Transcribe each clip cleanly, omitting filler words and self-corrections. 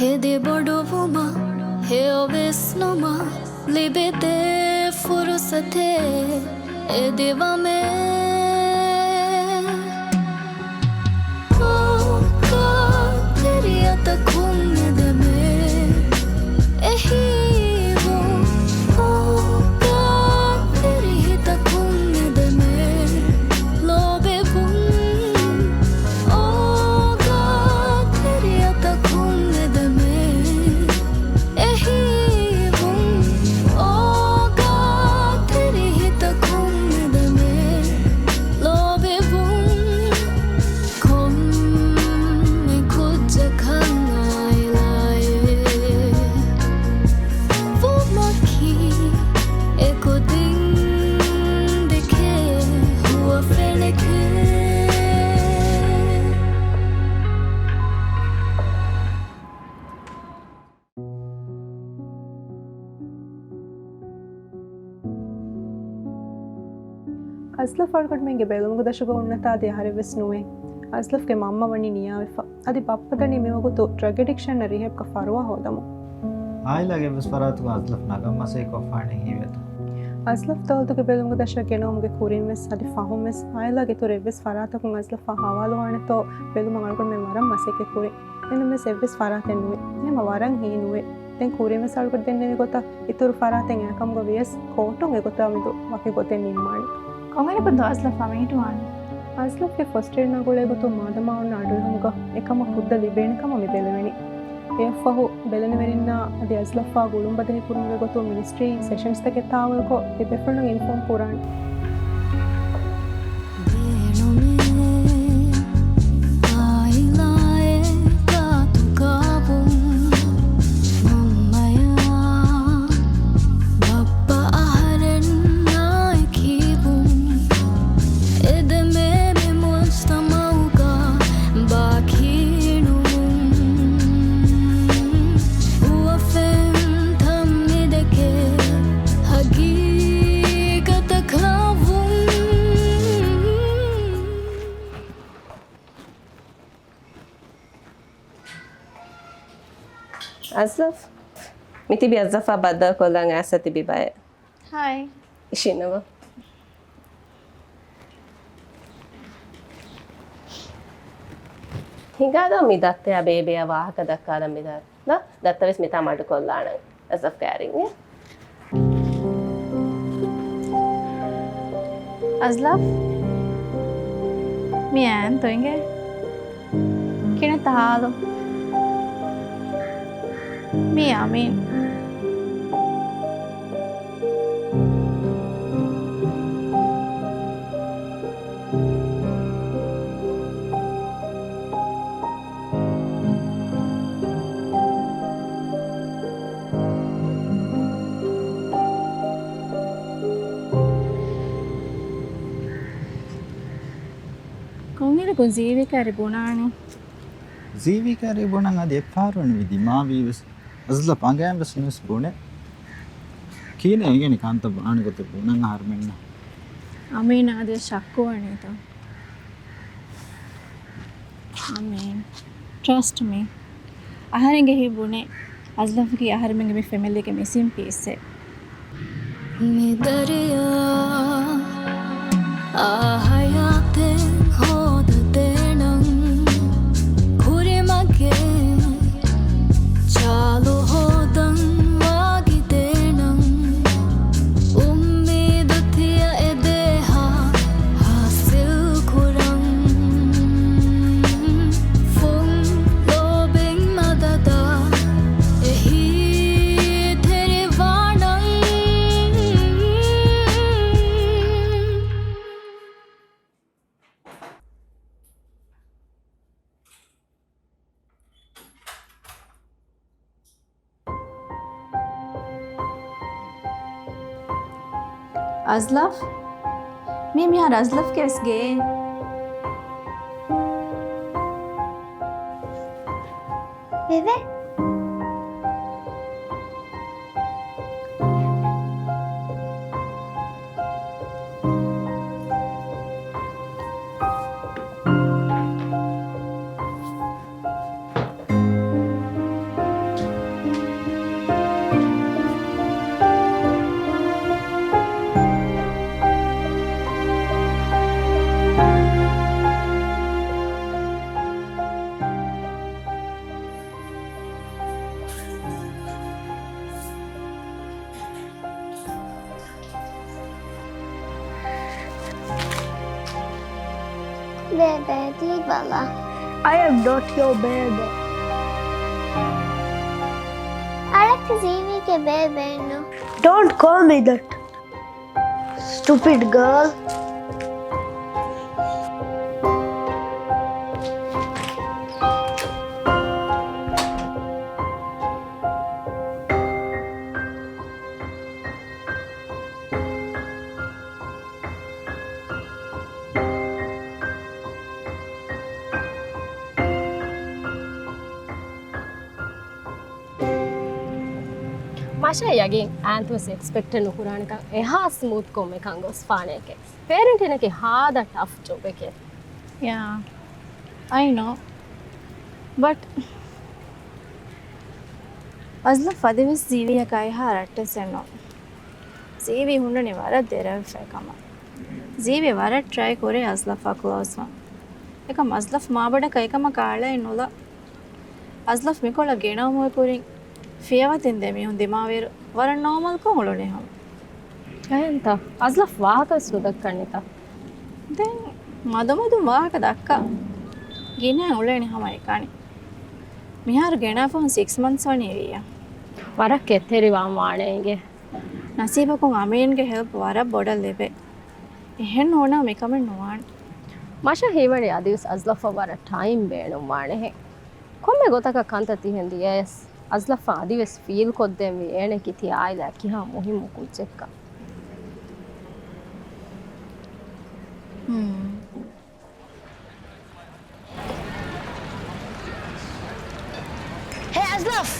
Hedi bodovuma he ovisnoma libete furusate edivame ka teriyata khumne me ehi wo ka teriyata khumne me lobe bun o ka teriyata khumne me ehi wo o ka teriyata khumne me lobe bun khum me khud khanai laye वो मक्खी एको दिन दिखे हुआ फिर लिखे ಅಸ್ಲಫ್ ಅಳ್ಕಟ್ ಮೆಂಗೆ ಬೆಳಮುಗ ದಶಕ ಉನ್ನತಾದಿ ಹರಿವೆಸ್ನುವೆ ಅಸ್ಲಫ್ಗೆ ಮಮ್ಮ ವಣ್ಣಿ ನಿಯಾವಿಫ ಅದಿ ಪಪ್ಪದನಿ ಮೇವಗುತು ಡ್ರಗ್ ಅಡಿಕ್ಷನ್ ನ ರಿಹೆಬ್ ಕ ಫಾರುವ ಹೋದಮು ಆಯ್ಲಾಗೆ ವಿಸ್ಫರಾತು ಅಸ್ಲಫ್ ನಗಮ್ಮಸೆ ಕೊಫಾಣಿ ಹಿವೆತು ಅಸ್ಲಫ್ ತೋಲ್ತುಗೆ ಬೆಳಮುಗ ದಶಕ ಗೆನೋಮ್ಗೆ ಕೂರಿನ್ ವೆಸ್ ಅದಿ ಫಹುಂ ವೆಸ್ ಆಯ್ಲಾಗೆ ತುರೆ ವೆಸ್ ಫರಾತಕು ಅಸ್ಲಫ್ ಹವಾಲು ವಾಣತೋ ಬೆಳಮುಗ ಅಳ್ಕಟ್ ಮೆ ಮರಂ ಮಸೆಕೆ ಕೂರಿ ಎನು ಮೆಸ್ ಎವ್ವೆಸ್ ಫರಾತೆನ್ನುವೆ ಎಮ ವರಂ ಹೀನುವೆ ತೆಂ ಕೂರಿನ್ ವೆಸ್ ಅಳ್ಕಟ್ ದೆನ್ನೆ ಗೊತ್ತಾ ಇತುರು ಫರಾತೆಂ ಯಾಕಮ್ಗ ವೆಸ್ ಕೋಟುಂಗೆ ಗೊತ್ತಾ ಮಿದು ವಕೆ ಗೊತ್ತೆ ನಿಮ್ಮಾಣಿ කොහොමද බඳ අස්ලෆ් අමීටුවාන ಅಸ್ಲಫ್ಗೆ ಫಸ್ಟ್ ಏಡ್ ನಗುಳೆ ಗೊತ್ತು ಮಾದಮಾವನ್ನ ಅಡುಳು ಹಂಗ ಏಕಮ ಹುದ್ದ ಲಿಬೇಣಕಮ ಮಿ ಬೆಲೆವೆನಿ ಎಫಹು ಬೆಲೆನೆವೆರಿನ್ನ ಅದಿ ಅಸ್ಲಫಾ ಗುಳುಂಬದಹಿ ಕುರುಂಗೆ ಗೊತ್ತು ಮಿನಿಸ್ಟ್ರಿ ಸೆಷನ್ಸ್ ತಕ್ಕೆ ತಾವಲ್ಕೋ ದಿ ಬೆಫಲ್ನ ಇನ್ಫಾರ್ಮ್ ಪುರಾಣ අස්ලෆ් මිතිබි අස්ලෆා බද්දා කොල්ලන් ඇසති බිබය හායි ඉෂිනව හිඟාදෝ මිදත්තය බේබේ වාහක දක්කාලම් මිදත් දත්තවෙස් මිතා මඩු කොල්ලාන අස්ලෆ් කෑරින්නේ අස්ලෆ් මියන් තොයින්ගේ කින තාලු mi amin කොහොමද ජීවිකාරි බුණානේ ජීවිකාරේ බොණන් අද එපාරවන විදි මාවීවස් අස්ලෆ් අංගයන්වස් නුස් බොණ කීන එගෙන කාන්ත බානගත බොණන් හර්මෙන්න අමීන අද ශක්කෝනේ තෝ අමීන් trust me ආහාරෙන්ගේ හිබුනේ අස්ලෆ්ගේ ආහාරෙන්ගේ මේ ෆැමිලි එකේ මිසින් පීස්සේ निदरिया आहयाते होद देनं खुरे मगे चालू होदं वागी देनं उम्मीद थिया एदेहा हासिल खुरं फुं लोबिंग मददा एही तेरे वाणं අස්ලෆ් මේ මියා අස්ලෆ් කෙස්ගේ බෙබේ Bebe, Dibala. I am not your baby. Alex Zivi ke bebe no. Don't call me that. Stupid girl. Masha yagin anthus expect nukurana eha smooth komme kangos faneke parent enake hada tough job eke. Yeah, I know. But Azla fadivis Ziviya kai haratte senno. Zivi hundane wara derav fekama. Zivi wara try kore Azlafa close one. Eka Azlaf maabada kaikama kaala inola. Azlaf mikola gena moy kurin fiyawatin demi hun dimaveru wara normal ko holone ham. Enta azlaf wahaka sudakkanita. Then madamadu wahaka dakka. Gina ulene hama ekani. Mihar gena for 6 months wani viya. Wara ketheri wa maanenge. Nasibakun Amin ge help wara boda lebe. Ehen hona mekamen nuwan. Masha hewani adis azlafa wara time beenu maane. Komme gotaka kantati hendi yes. Azlafa adives feel koddem vi ene kiti aila kiha muhimu kuchekka. Hey, Azlaf.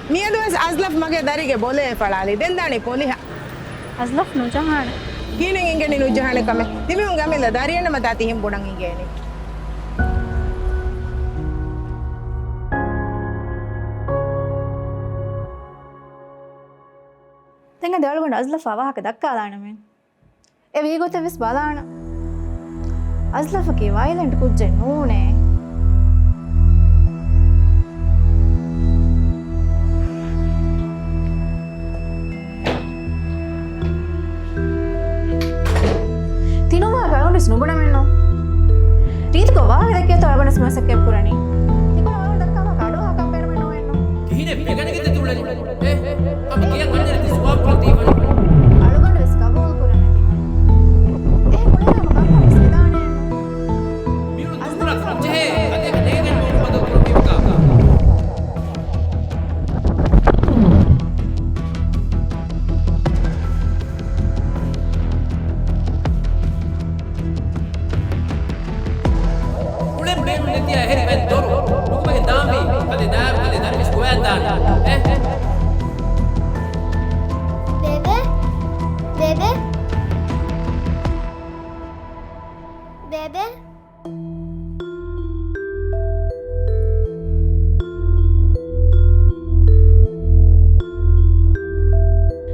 Niyaduas Azlaf mage darige bole falali dendani poliha. Azlaf no jahana. Kine ingeni nu jahane kame. Timi un game la dariyana matati him budang ingeni. Tenga dewalgonda Azlaf awahaka dakkalaana men. E vi gote vis balana. Azlaf ki violent kujje noone. Nubuna menno. Reet ko waage dekke tolabana smasak purani. Tiko waage dakkawa kadu hakam pera menno enno. Kihine pegane gete tulani. Ami kiyan manne ti swap proti vani. Alugonda vis kabul kurana tikon. Kone ma kakka vis gedane enno. Miru dura kramje ade negen mo badu proti ka. Bebe? Bebe? Bebe?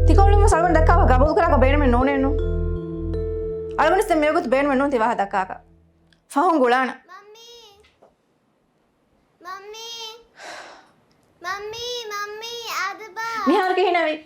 Tiko ulama salwan dakkawa kabul kuraka beena men none enno. Alugonis te megut beena men non ti waha dakkaka. Fahun gulana. Mummy! Mummy! Mummy! Mummy! Adaba! Mihar ke hinavi.